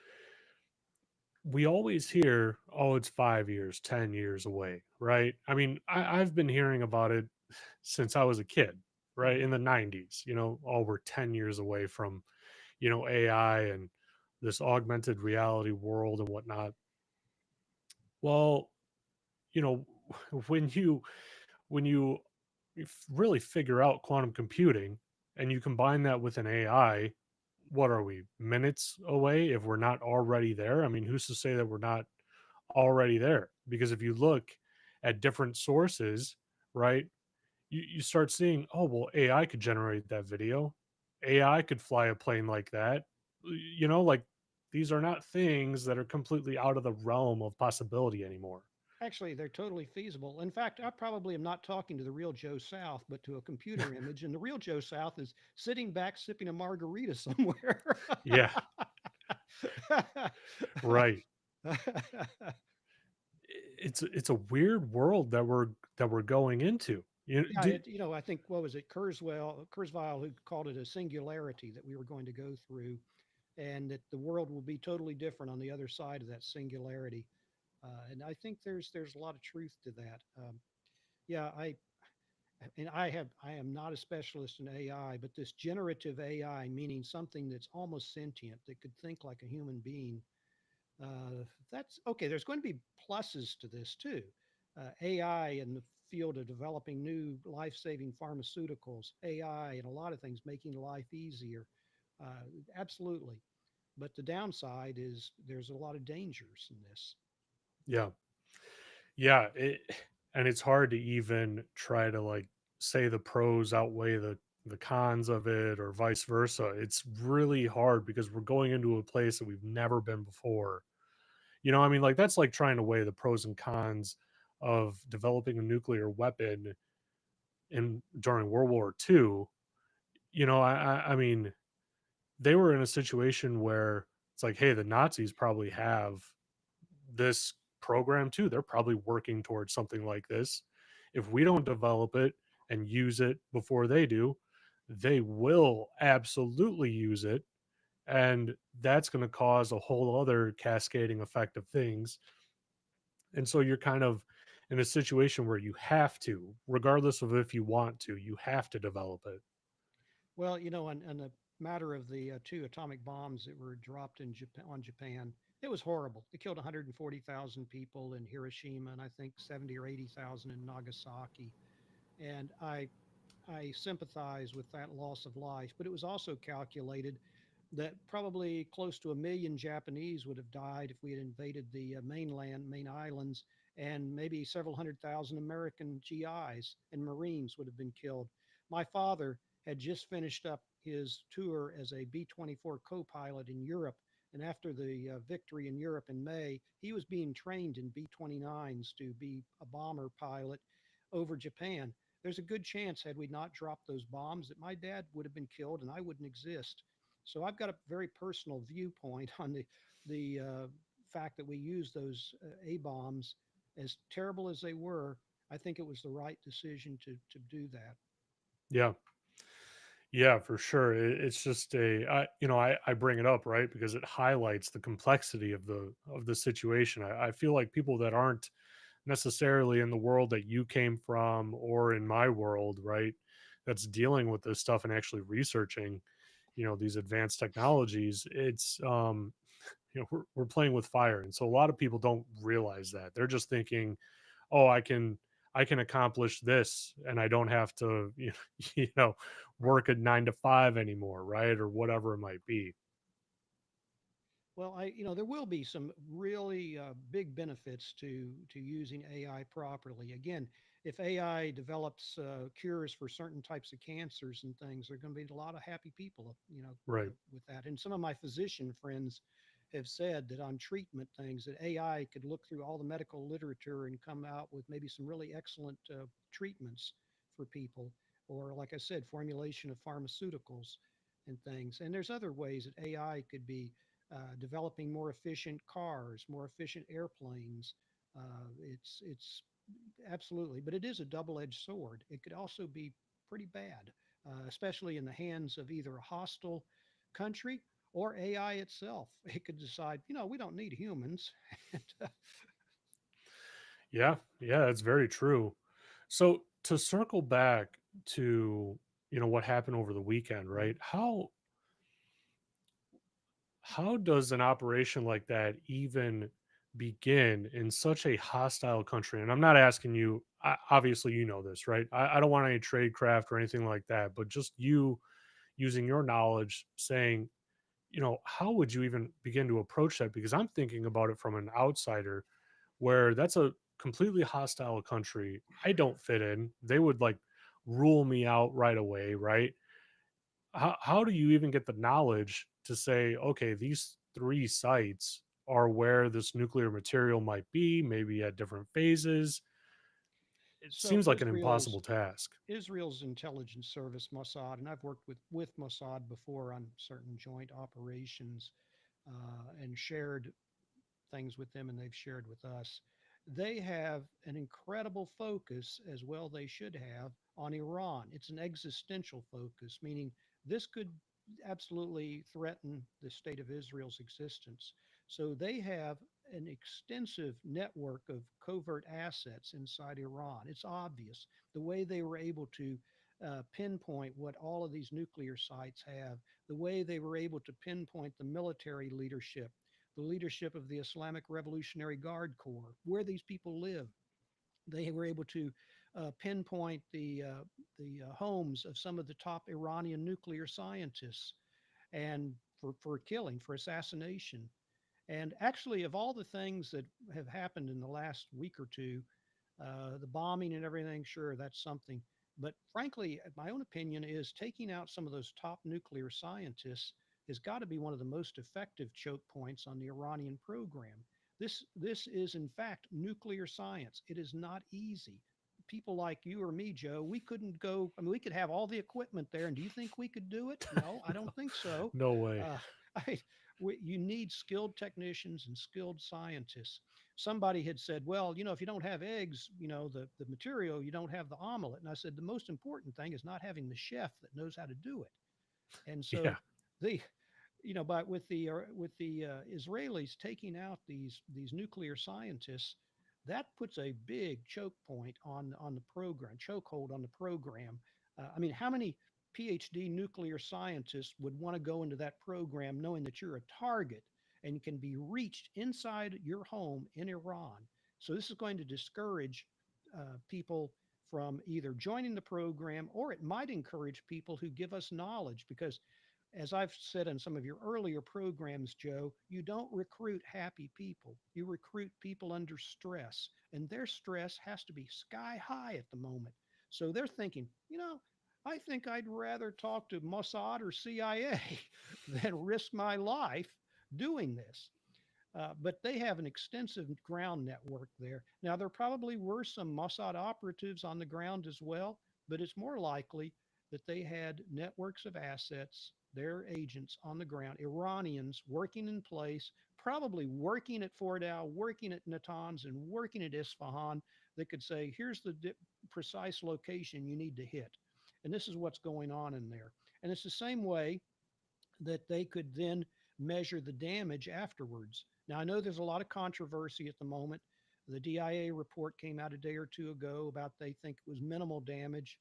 we always hear, oh, it's 5 years, 10 years away, right? I mean, I've been hearing about it since I was a kid, right? Hmm. In the 90s, oh, we're 10 years away from, AI and this augmented reality world and whatnot. Well, you know, when you really figure out quantum computing and you combine that with an AI, what are we, minutes away if we're not already there? I mean, who's to say that we're not already there? Because if you look at different sources, right, you start seeing, oh, well, AI could generate that video. AI could fly a plane like that. Like these are not things that are completely out of the realm of possibility anymore. Actually, they're totally feasible. In fact, I probably am not talking to the real Joe South, but to a computer image. And the real Joe South is sitting back sipping a margarita somewhere. Yeah, right. It's a weird world that we're going into. Yeah, I think what was it, Kurzweil, who called it a singularity that we were going to go through, and that the world will be totally different on the other side of that singularity. And I think there's a lot of truth to that. Yeah, I am not a specialist in AI, but this generative AI, meaning something that's almost sentient that could think like a human being, that's okay. There's going to be pluses to this too. AI in the field of developing new life saving pharmaceuticals, AI and a lot of things making life easier. Uh, Absolutely. But the downside is there's a lot of dangers in this. yeah, yeah. And it's hard to even try to like say the pros outweigh the cons of it or vice versa. It's really hard because we're going into a place that we've never been before. I mean, like that's like trying to weigh the pros and cons of developing a nuclear weapon in during World War II. I mean, they were in a situation where it's like, hey, the Nazis probably have this program too. They're probably working towards something like this. If we don't develop it and use it before they do, they will absolutely use it. And that's going to cause a whole other cascading effect of things. And so you're kind of in a situation where you have to, regardless of if you want to, you have to develop it. Well, on the matter of the two atomic bombs that were dropped in Japan, on Japan, it was horrible. It killed 140,000 people in Hiroshima and I think 70 or 80,000 in Nagasaki. And I sympathize with that loss of life, but it was also calculated that probably close to 1 million Japanese would have died if we had invaded the main islands, and maybe several 100,000 American GIs and Marines would have been killed. My father had just finished up his tour as a B 24 co pilot in Europe. And after the victory in Europe in May, he was being trained in B 29s to be a bomber pilot over Japan. There's a good chance, had we not dropped those bombs, that my dad would have been killed and I wouldn't exist. So I've got a very personal viewpoint on the fact that we used those A bombs, as terrible as they were. I think it was the right decision to do that. Yeah. Yeah, for sure. It's just I bring it up, right? Because it highlights the complexity of the situation. I feel like people that aren't necessarily in the world that you came from or in my world, right? That's dealing with this stuff and actually researching, these advanced technologies. We're playing with fire. And so a lot of people don't realize that. They're just thinking, oh, I can accomplish this and I don't have to, Right. work at 9 to 5 anymore, right? Or whatever it might be. Well, there will be some really big benefits to using AI properly. Again, if AI develops cures for certain types of cancers and things, there are going to be a lot of happy people, Right. with that. And some of my physician friends have said that on treatment things, that AI could look through all the medical literature and come out with maybe some really excellent treatments for people, or like I said, formulation of pharmaceuticals and things. And there's other ways that AI could be developing more efficient cars, more efficient airplanes. It's absolutely, but it is a double-edged sword. It could also be pretty bad, especially in the hands of either a hostile country or AI itself. It could decide, we don't need humans. And, Yeah. Yeah, that's very true. So to circle back to, what happened over the weekend, right? Mhm. How does an operation like that even begin in such a hostile country? And I'm not asking you, obviously, you know this, right? I don't want any trade craft or anything like that, but just you using your knowledge saying, how would you even begin to approach that? Because I'm thinking about it from an outsider where that's a completely hostile country. I don't fit in. They would like rule me out right away, right? How do you even get the knowledge to say, okay, these three sites are where this nuclear material might be, maybe at different phases? It so seems like an impossible task. Israel's intelligence service, Mossad, and I've worked with Mossad before on certain joint operations and shared things with them, and they've shared with us. They have an incredible focus, as well they should have, on Iran. It's an existential focus, meaning this could absolutely threaten the state of Israel's existence. So they have an extensive network of covert assets inside Iran. It's obvious the way they were able to pinpoint what all of these nuclear sites have, the way they were able to pinpoint the military leadership, the leadership of the Islamic Revolutionary Guard Corps, where these people live. They were able to pinpoint the homes of some of the top Iranian nuclear scientists, and for killing, for assassination. And actually, of all the things that have happened in the last week or two, the bombing and everything, sure, that's something. But frankly, my own opinion is taking out some of those top nuclear scientists has got to be one of the most effective choke points on the Iranian program. This is in fact nuclear science. It is not easy. People like you or me, Joe, we couldn't go. I mean, we could have all the equipment there, and do you think we could do it? No, I don't think so. No way. Uh, I, you need skilled technicians and skilled scientists. Somebody had said, well, if you don't have eggs, the material, you don't have the omelet. And I said, the most important thing is not having the chef that knows how to do it. And Yeah. so the, but with the Israelis taking out these nuclear scientists, that puts a big choke point on the program, chokehold on the program. I mean, how many PhD nuclear scientists would want to go into that program knowing that you're a target and can be reached inside your home in Iran? So this is going to discourage people from either joining the program, or it might encourage people who give us knowledge, because as I've said in some of your earlier programs, Joe, you don't recruit happy people. You recruit people under stress, and their stress has to be sky high at the moment. So they're thinking, I think I'd rather talk to Mossad or CIA than risk my life doing this. But they have an extensive ground network there. Now, there probably were some Mossad operatives on the ground as well, but it's more likely that they had networks of assets, their agents on the ground, Iranians working in place, probably working at Fordow, working at Natanz, and working at Isfahan, that could say, here's the precise location you need to hit. And this is what's going on in there. And it's the same way that they could then measure the damage afterwards. Now, I know there's a lot of controversy at the moment. The DIA report came out a day or two ago about they think it was minimal damage.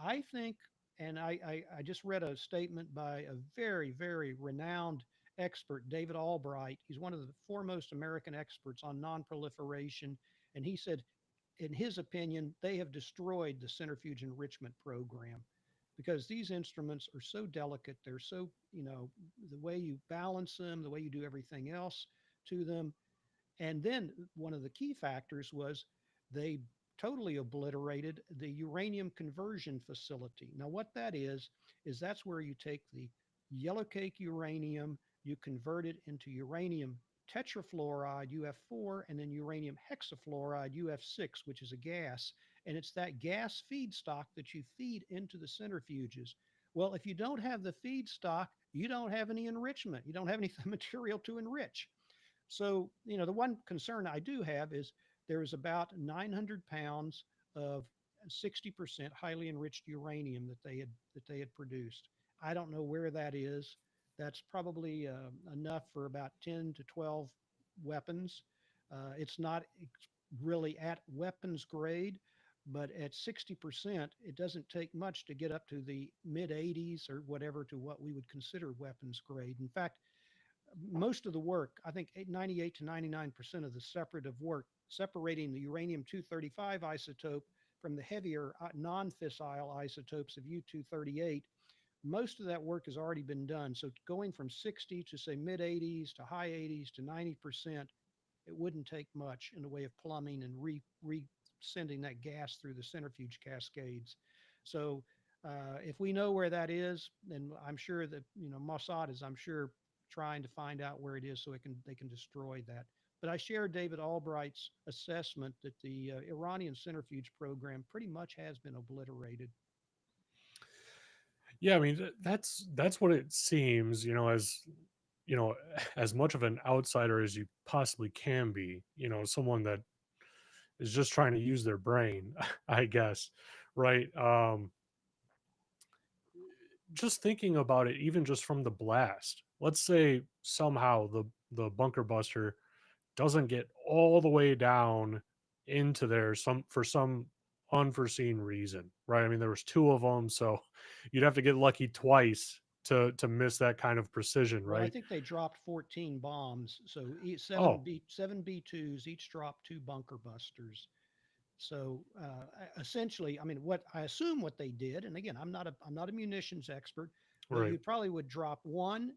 I think, and I just read a statement by a very, very renowned expert, David Albright. He's one of the foremost American experts on nonproliferation. And he said, in his opinion, they have destroyed the centrifuge enrichment program because these instruments are so delicate. They're so, the way you balance them, the way you do everything else to them. And then one of the key factors was they totally obliterated the uranium conversion facility. Now, what that is that's where you take the yellow cake uranium, you convert it into uranium tetrafluoride, UF4, and then uranium hexafluoride, UF6, which is a gas. And it's that gas feedstock that you feed into the centrifuges. Well, if you don't have the feedstock, you don't have any enrichment. You don't have any material to enrich. So, the one concern I do have is there is about 900 pounds of 60% highly enriched uranium that they had produced. I don't know where that is. That's probably enough for about 10 to 12 weapons. It's not really at weapons grade, but at 60%, it doesn't take much to get up to the mid 80s or whatever to what we would consider weapons grade. In fact, most of the work, I think 98 to 99% of the separative work separating the uranium 235 isotope from the heavier non fissile isotopes of U 238, most of that work has already been done. So going from 60 to say mid 80s to high 80s to 90%, it wouldn't take much in the way of plumbing and sending that gas through the centrifuge cascades. So if we know where that is, then I'm sure that Mossad is, I'm sure, trying to find out where it is so they can destroy that. But I share David Albright's assessment that the Iranian centrifuge program pretty much has been obliterated. Yeah, I mean that's what it seems, you know, as much of an outsider as you possibly can be, someone that is just trying to use their brain, I guess, right? Just thinking about it, even just from the blast. Let's say somehow the bunker buster doesn't get all the way down into there some unforeseen reason, right? I mean, there was two of them, so you'd have to get lucky twice to miss that kind of precision, Well, I right? think they dropped 14 bombs. So Oh, seven B2s each dropped two bunker busters. So essentially, I mean, what I assume what they did, and again, I'm not a munitions expert, but right, you probably would drop one,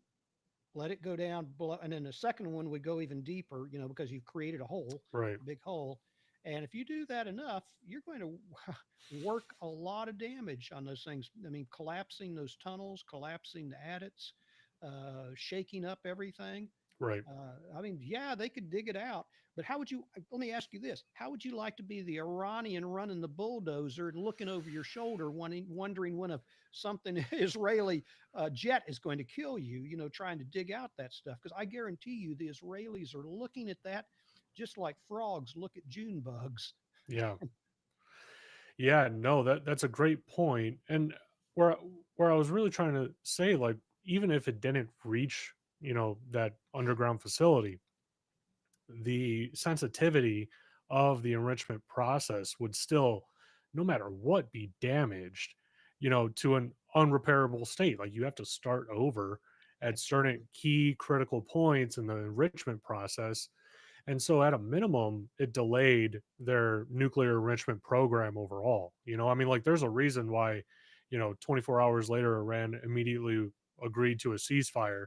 let it go down below, and then the second one would go even deeper, because you've created a hole, right, a big hole. And if you do that enough, you're going to work a lot of damage on those things. I mean, collapsing those tunnels, collapsing the adits, shaking up everything. right. I mean, yeah, they could dig it out, but how would you? Let me ask you this: how would you like to be the Iranian running the bulldozer and looking over your shoulder, wondering when a something Israeli jet is going to kill you? Trying to dig out that stuff because I guarantee you the Israelis are looking at that just like frogs look at June bugs. Yeah. Yeah, no, that's a great point. And where where I was really trying to say, like, even if it didn't reach, that underground facility, the sensitivity of the enrichment process would still, no matter what, be damaged, to an unrepairable state. Like you have to start over at certain Absolutely. key critical points in the enrichment process. And so at a minimum, it delayed their nuclear enrichment program overall. I mean, like there's a reason why, 24 hours later, Iran immediately agreed to a ceasefire.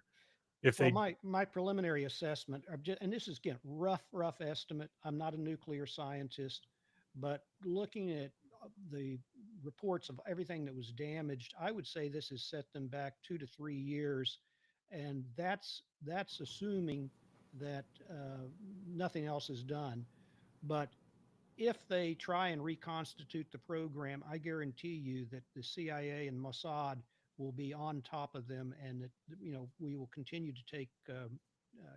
If Well, they my preliminary assessment, and this is again rough estimate. I'm not a nuclear scientist, but looking at the reports of everything that was damaged, I would say this has set them back 2 to 3 years, and that's assuming that nothing else is done. But if they try and reconstitute the program, I guarantee you that the CIA and Mossad will be on top of them, and that we will continue to take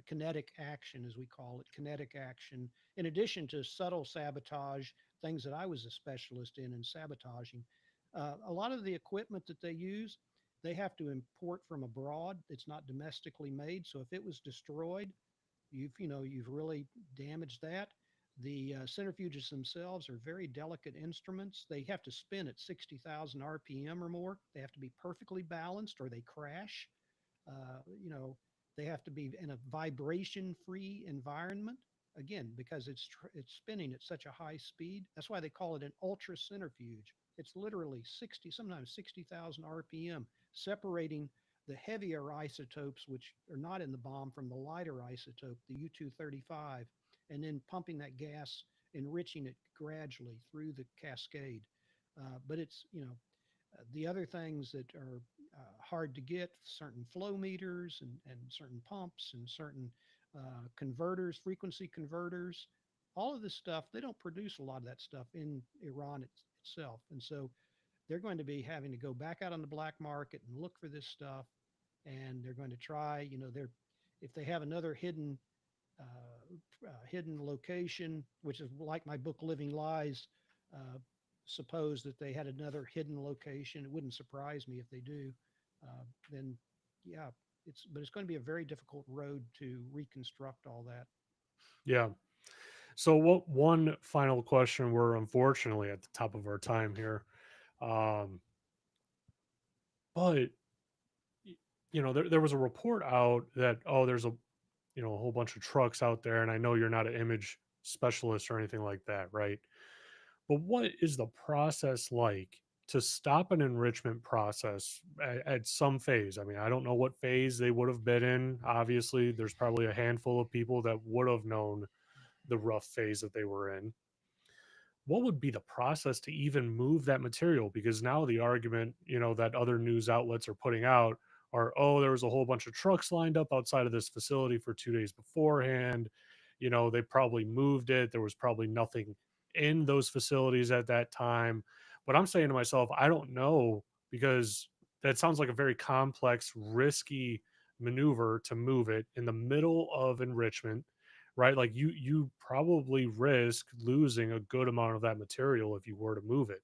kinetic action, as we call it, kinetic action, in addition to subtle sabotage, things that I was a specialist in sabotaging. A lot of the equipment that they use they have to import from abroad. It's not domestically made. So if it was destroyed, you've really damaged that. The centrifuges themselves are very delicate instruments. They have to spin at 60,000 RPM or more. They have to be perfectly balanced or they crash. You know, they have to be in a vibration-free environment. Again, because it's spinning at such a high speed. That's why they call it an ultra centrifuge. It's literally 60, sometimes 60,000 RPM, separating the heavier isotopes, which are not in the bomb, from the lighter isotope, the U-235, and then pumping that gas, enriching it gradually through the cascade. But it's, the other things that are hard to get, certain flow meters and certain pumps and certain converters, frequency converters, all of this stuff, they don't produce a lot of that stuff in Iran itself. And so they're going to be having to go back out on the black market and look for this stuff. And they're going to try, if they have another hidden location, which is like my book Living Lies. Suppose that they had another hidden location. It wouldn't surprise me if they do. Then, yeah, it's going to be a very difficult road to reconstruct all that. Yeah. So, what one final question? We're unfortunately at the top of our time here, um, but y- there was a report out that there's a whole bunch of trucks out there, and I know you're not an image specialist or anything like that, right? But what is the process like to stop an enrichment process at some phase? I mean, I don't know what phase they would have been in. Obviously, there's probably a handful of people that would have known the rough phase that they were in. What would be the process to even move that material? Because now the argument, that other news outlets are putting out are, oh, there was a whole bunch of trucks lined up outside of this facility for 2 days beforehand. They probably moved it. There was probably nothing in those facilities at that time. But I'm saying to myself, I don't know, because that sounds like a very complex, risky maneuver to move it in the middle of enrichment, right? Like you probably risk losing a good amount of that material if you were to move it.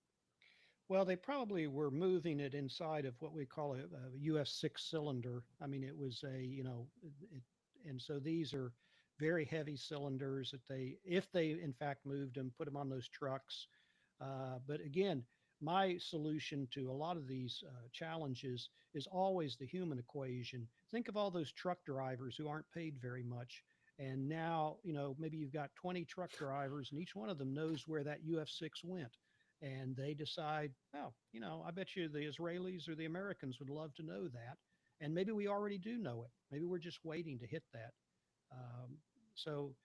Well, they probably were moving it inside of what we call a US six cylinder. I mean, it was and so these are very heavy cylinders that if they in fact moved them, put them on those trucks. But again, my solution to a lot of these challenges is always the human equation. Think of all those truck drivers who aren't paid very much. And now, maybe you've got 20 truck drivers and each one of them knows where that UF6 went, and they decide, oh, I bet you the Israelis or the Americans would love to know that. And maybe we already do know it. Maybe we're just waiting to hit that. Um, so,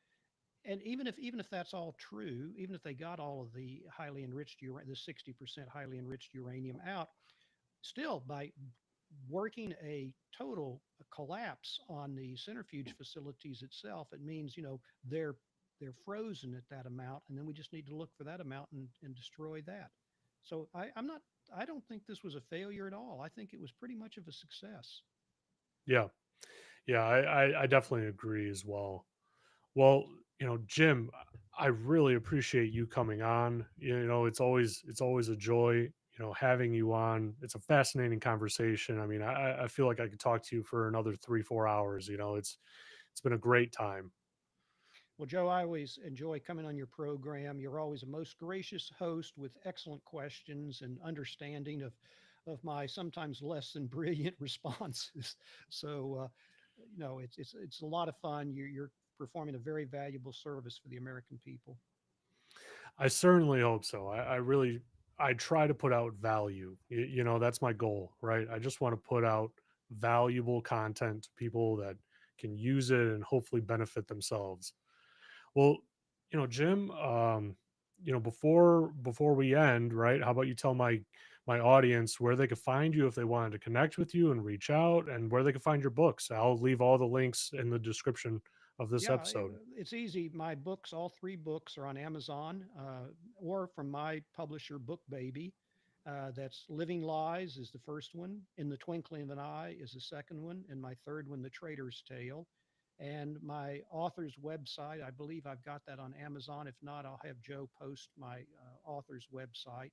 and even if that's all true, even if they got all of the highly enriched the 60% highly enriched uranium out, still by working a total collapse on the centrifuge facilities itself, it means they're frozen at that amount, and then we just need to look for that amount and destroy that. So I'm not. I don't think this was a failure at all. I think it was pretty much of a success. Yeah. Yeah, I definitely agree as well. Well, Jim, I really appreciate you coming on. It's always a joy, having you on. It's a fascinating conversation. I mean, I feel like I could talk to you for another 3 4 hours. It's been a great time. Well, Joe, I always enjoy coming on your program. You're always a most gracious host with excellent questions and understanding of my sometimes less than brilliant responses. So, it's a lot of fun. You're performing a very valuable service for the American people. I certainly hope so. I try to put out value. That's my goal, right? I just want to put out valuable content to people that can use it and hopefully benefit themselves. Well, Jim, before we end, right? How about you tell my audience where they could find you if they wanted to connect with you and reach out, and where they could find your books. I'll leave all the links in the description of this Yeah, episode. it's easy. My books, all three books, are on Amazon or from my publisher, Book Baby. That's Living Lies is the first one. In the Twinkling of an Eye is the second one, and my third one, The Traitor's Tale. And my author's website, I believe I've got that on Amazon. If not, I'll have Joe post my author's website.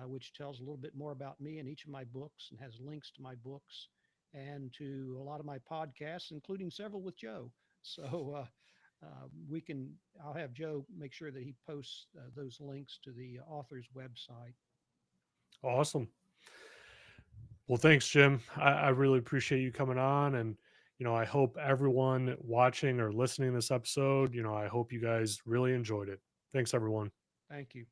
which tells a little bit more about me and each of my books and has links to my books and to a lot of my podcasts, including several with Joe. So we can, I'll have Joe make sure that he posts those links to the author's website. Awesome. Well, thanks, Jim. I really appreciate you coming on. And, I hope everyone watching or listening to this episode, I hope you guys really enjoyed it. Thanks, everyone. Thank you.